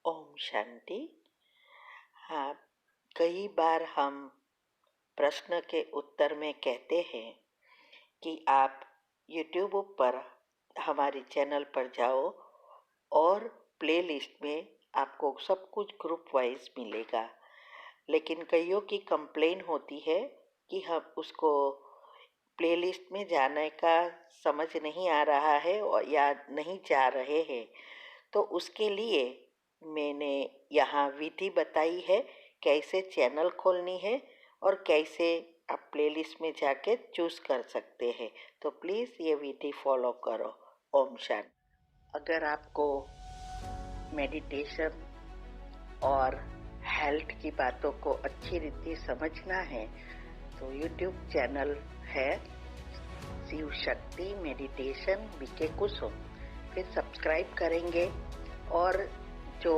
ओम शांति। हाँ, कई बार हम प्रश्न के उत्तर में कहते हैं कि आप YouTube पर हमारे चैनल पर जाओ और प्लेलिस्ट में आपको सब कुछ ग्रुप वाइज मिलेगा। लेकिन कईयों की कंप्लेन होती है कि हम उसको प्लेलिस्ट में जाने का समझ नहीं आ रहा है और या नहीं जा रहे हैं। तो उसके लिए मैंने यहाँ विधि बताई है कैसे चैनल खोलनी है और कैसे आप प्लेलिस्ट में जाके चूज़ कर सकते हैं। तो प्लीज़ ये विधि फॉलो करो। ओम शांति। अगर आपको मेडिटेशन और हेल्थ की बातों को अच्छी रीति समझना है तो यूट्यूब चैनल है शिव शक्ति मेडिटेशन बीके कुसुम, फिर सब्सक्राइब करेंगे और जो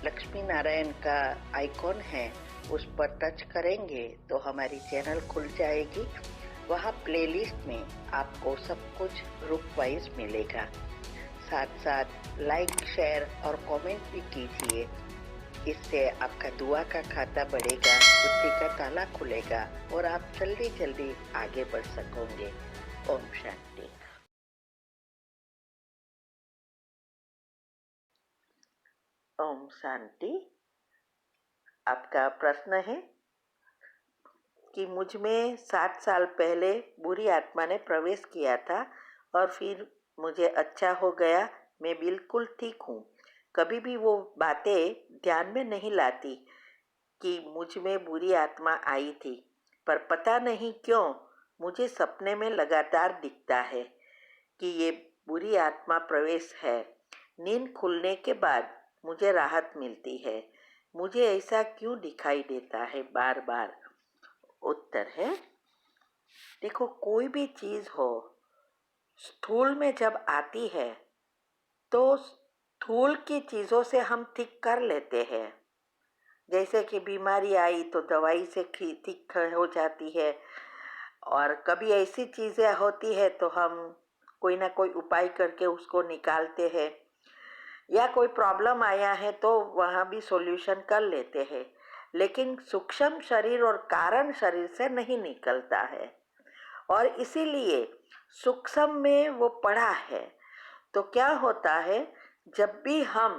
लक्ष्मी नारायण का आइकॉन है उस पर टच करेंगे तो हमारी चैनल खुल जाएगी। वहाँ प्लेलिस्ट में आपको सब कुछ ग्रुप वाइज मिलेगा। साथ साथ लाइक शेयर और कमेंट भी कीजिए। इससे आपका दुआ का खाता बढ़ेगा, बुद्धि का ताला खुलेगा और आप जल्दी जल्दी आगे बढ़ सकोगे। ओम शांति। ओम शांति। आपका प्रश्न है कि मुझ में 7 साल पहले बुरी आत्मा ने प्रवेश किया था और फिर मुझे अच्छा हो गया। मैं बिल्कुल ठीक हूँ। कभी भी वो बातें ध्यान में नहीं लाती कि मुझ में बुरी आत्मा आई थी, पर पता नहीं क्यों मुझे सपने में लगातार दिखता है कि ये बुरी आत्मा प्रवेश है। नींद खुलने के बाद मुझे राहत मिलती है। मुझे ऐसा क्यों दिखाई देता है बार बार? उत्तर है, देखो, कोई भी चीज हो, स्थूल में जब आती है तो स्थूल की चीजों से हम ठीक कर लेते हैं। जैसे कि बीमारी आई तो दवाई से ठीक हो जाती है, और कभी ऐसी चीजें होती है तो हम कोई ना कोई उपाय करके उसको निकालते हैं, या कोई प्रॉब्लम आया है तो वहाँ भी सॉल्यूशन कर लेते हैं। लेकिन सूक्ष्म शरीर और कारण शरीर से नहीं निकलता है, और इसीलिए सूक्ष्म में वो पड़ा है। तो क्या होता है, जब भी हम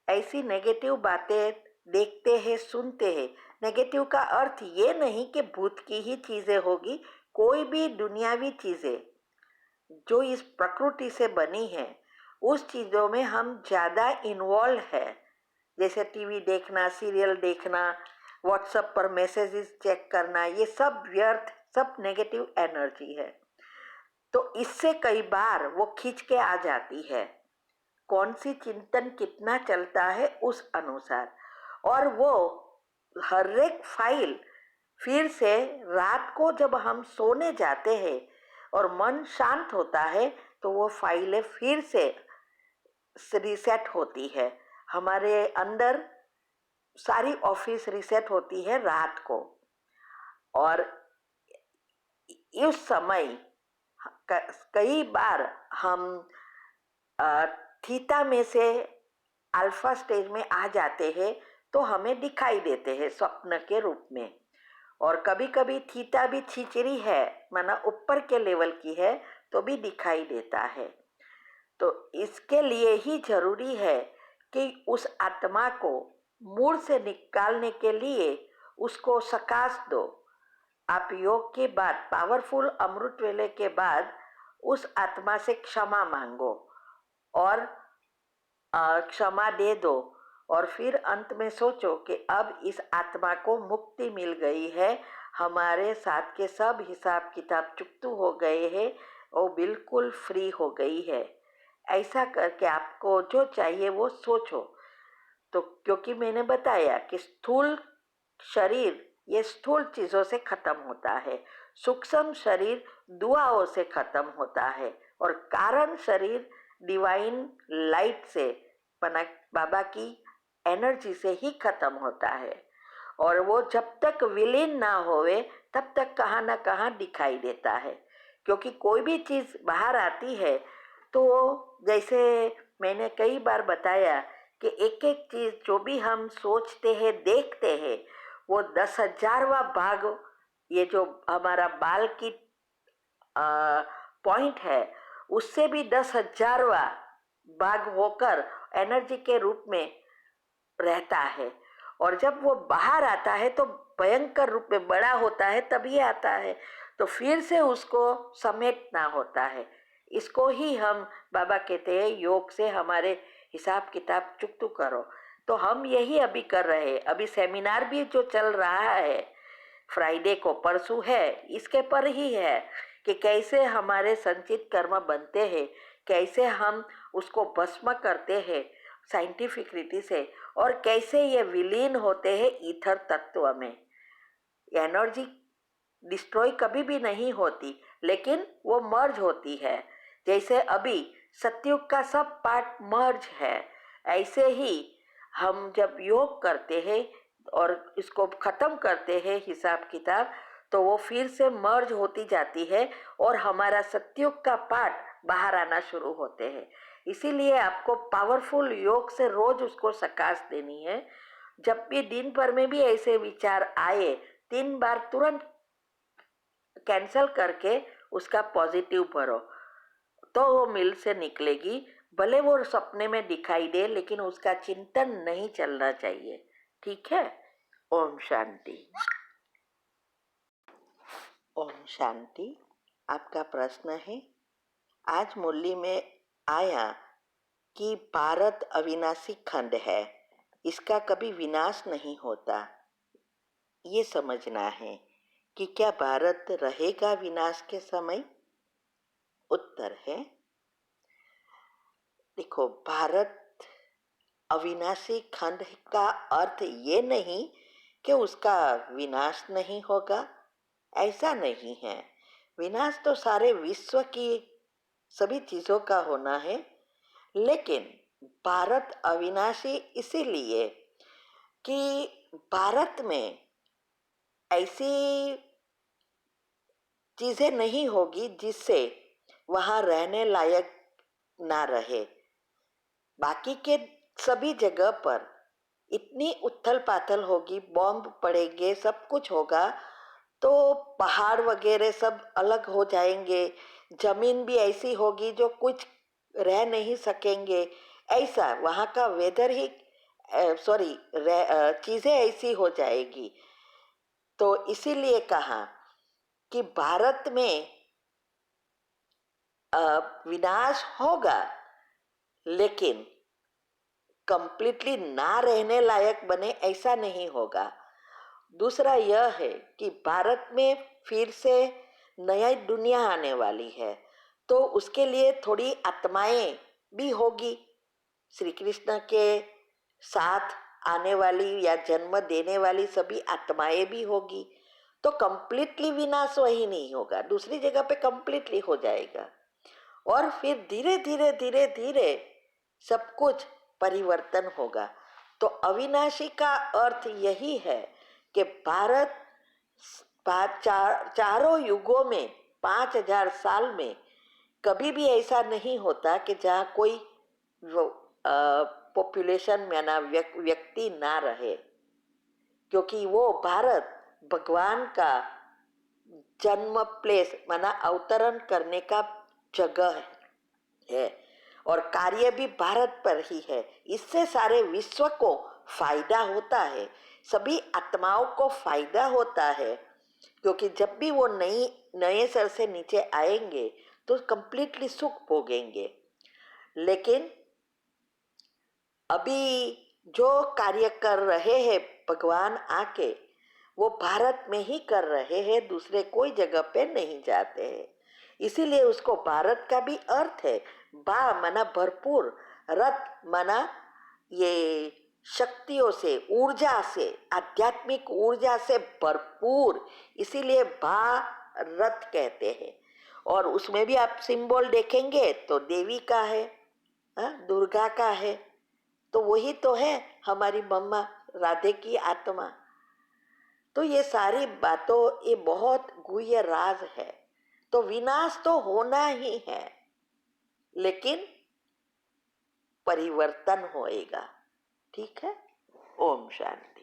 ऐसी नेगेटिव बातें देखते हैं, सुनते हैं, नेगेटिव का अर्थ ये नहीं कि भूत की ही चीजें होगी, कोई भी दुनियावी चीजें जो इस प्रकृति से बनी है उस चीजों में हम ज्यादा इन्वॉल्व है। जैसे टीवी देखना, सीरियल देखना, व्हाट्सएप पर मैसेजेस चेक करना, ये सब व्यर्थ, सब नेगेटिव एनर्जी है। तो इससे कई बार वो खींच के आ जाती है। कौन सी चिंतन कितना चलता है उस अनुसार, और वो हर एक फाइल फिर से रात को जब हम सोने जाते हैं और मन शांत होता है तो वो फाइलें फिर से रिसेट होती है। हमारे अंदर सारी ऑफिस रिसेट होती है रात को, और इस समय कई बार हम थीटा में से अल्फा स्टेज में आ जाते हैं तो हमें दिखाई देते हैं स्वप्न के रूप में। और कभी कभी थीटा भी छिचरी है, माना ऊपर के लेवल की है, तो भी दिखाई देता है। तो इसके लिए ही जरूरी है कि उस आत्मा को मूल से निकालने के लिए उसको सकाश दो। आप योग के बाद, पावरफुल अमृत वेले के बाद, उस आत्मा से क्षमा मांगो और क्षमा दे दो, और फिर अंत में सोचो कि अब इस आत्मा को मुक्ति मिल गई है, हमारे साथ के सब हिसाब किताब चुकतू हो गए हैं, वो बिल्कुल फ्री हो गई है। ऐसा करके आपको जो चाहिए वो सोचो। तो क्योंकि मैंने बताया कि स्थूल शरीर ये स्थूल चीजों से खत्म होता है, सूक्ष्म शरीर दुआओं से खत्म होता है, और कारण शरीर डिवाइन लाइट से, बाबा की एनर्जी से ही खत्म होता है। और वो जब तक विलीन ना होवे तब तक कहाँ ना कहाँ दिखाई देता है। क्योंकि कोई भी चीज बाहर आती है तो जैसे मैंने कई बार बताया कि एक एक चीज जो भी हम सोचते हैं देखते हैं वो 10,000वां भाग, ये जो हमारा बाल की पॉइंट है उससे भी 10,000वां भाग होकर एनर्जी के रूप में रहता है। और जब वो बाहर आता है तो भयंकर रूप में बड़ा होता है, तभी आता है। तो फिर से उसको समेटना होता है। इसको ही हम बाबा कहते हैं योग से हमारे हिसाब किताब चुकतू करो। तो हम यही अभी कर रहे हैं। अभी सेमिनार भी जो चल रहा है फ्राइडे को, परसों है, इसके पर ही है कि कैसे हमारे संचित कर्म बनते हैं, कैसे हम उसको भस्म करते हैं साइंटिफिक रीति से, और कैसे ये विलीन होते हैं ईथर तत्व में। एनर्जी डिस्ट्रॉय कभी भी नहीं होती, लेकिन वो मर्ज होती है। जैसे अभी सतयुग का सब पार्ट मर्ज है, ऐसे ही हम जब योग करते हैं और इसको खत्म करते हैं हिसाब किताब, तो वो फिर से मर्ज होती जाती है और हमारा सतयुग का पार्ट बाहर आना शुरू होते हैं। इसीलिए आपको पावरफुल योग से रोज उसको सकाश देनी है। जब भी दिन भर में भी ऐसे विचार आए, 3 बार तुरंत कैंसल करके उसका पॉजिटिव भरो, तो वो मिल से निकलेगी। भले वो सपने में दिखाई दे, लेकिन उसका चिंतन नहीं चलना चाहिए। ठीक है। ओम शांति। ओम शांति। आपका प्रश्न है, आज मुरली में आया कि भारत अविनाशी खंड है, इसका कभी विनाश नहीं होता। ये समझना है कि क्या भारत रहेगा विनाश के समय? उत्तर है, देखो, भारत अविनाशी खंड का अर्थ ये नहीं कि उसका विनाश नहीं होगा, ऐसा नहीं है। विनाश तो सारे विश्व की सभी चीजों का होना है, लेकिन भारत अविनाशी इसीलिए कि भारत में ऐसी चीजें नहीं होगी जिससे वहां रहने लायक ना रहे। बाकी के सभी जगह पर इतनी उथल पाथल होगी, बॉम्ब पड़ेंगे, सब कुछ होगा, तो पहाड़ वगैरह सब अलग हो जाएंगे, जमीन भी ऐसी होगी जो कुछ रह नहीं सकेंगे। ऐसा वहाँ का वेदर ही सॉरी चीजें ऐसी हो जाएगी। तो इसीलिए कहा कि भारत में विनाश होगा, लेकिन कंप्लीटली ना रहने लायक बने ऐसा नहीं होगा। दूसरा यह है कि भारत में फिर से नया दुनिया आने वाली है, तो उसके लिए थोड़ी आत्माएं भी होगी। श्री कृष्ण के साथ आने वाली या जन्म देने वाली सभी आत्माएं भी होगी। तो कंप्लीटली विनाश वही नहीं होगा, दूसरी जगह पे कंप्लीटली हो जाएगा। और फिर धीरे धीरे धीरे धीरे सब कुछ परिवर्तन होगा। तो अविनाशी का अर्थ यही है कि भारत चारों युगों में 5,000 साल में कभी भी ऐसा नहीं होता कि जहाँ कोई पॉपुलेशन में ना व्यक्ति ना रहे, क्योंकि वो भारत भगवान का जन्म प्लेस माना अवतरण करने का जगह है और कार्य भी भारत पर ही है। इससे सारे विश्व को फायदा होता है, सभी आत्माओं को फायदा होता है, क्योंकि जब भी वो नए सर से नीचे आएंगे तो कंप्लीटली सुख भोगेंगे। लेकिन अभी जो कार्य कर रहे हैं भगवान आके, वो भारत में ही कर रहे हैं, दूसरे कोई जगह पे नहीं जाते हैं। इसीलिए उसको भारत का भी अर्थ है, बा माना भरपूर, रथ माना ये शक्तियों से, ऊर्जा से, आध्यात्मिक ऊर्जा से भरपूर, इसीलिए भारत कहते हैं। और उसमें भी आप सिंबल देखेंगे तो देवी का है, दुर्गा का है, तो वही तो है हमारी मम्मा राधे की आत्मा। तो ये सारी बातों, ये बहुत गुह्य राज है। तो विनाश तो होना ही है, लेकिन परिवर्तन होएगा। ठीक है। ओम शांति।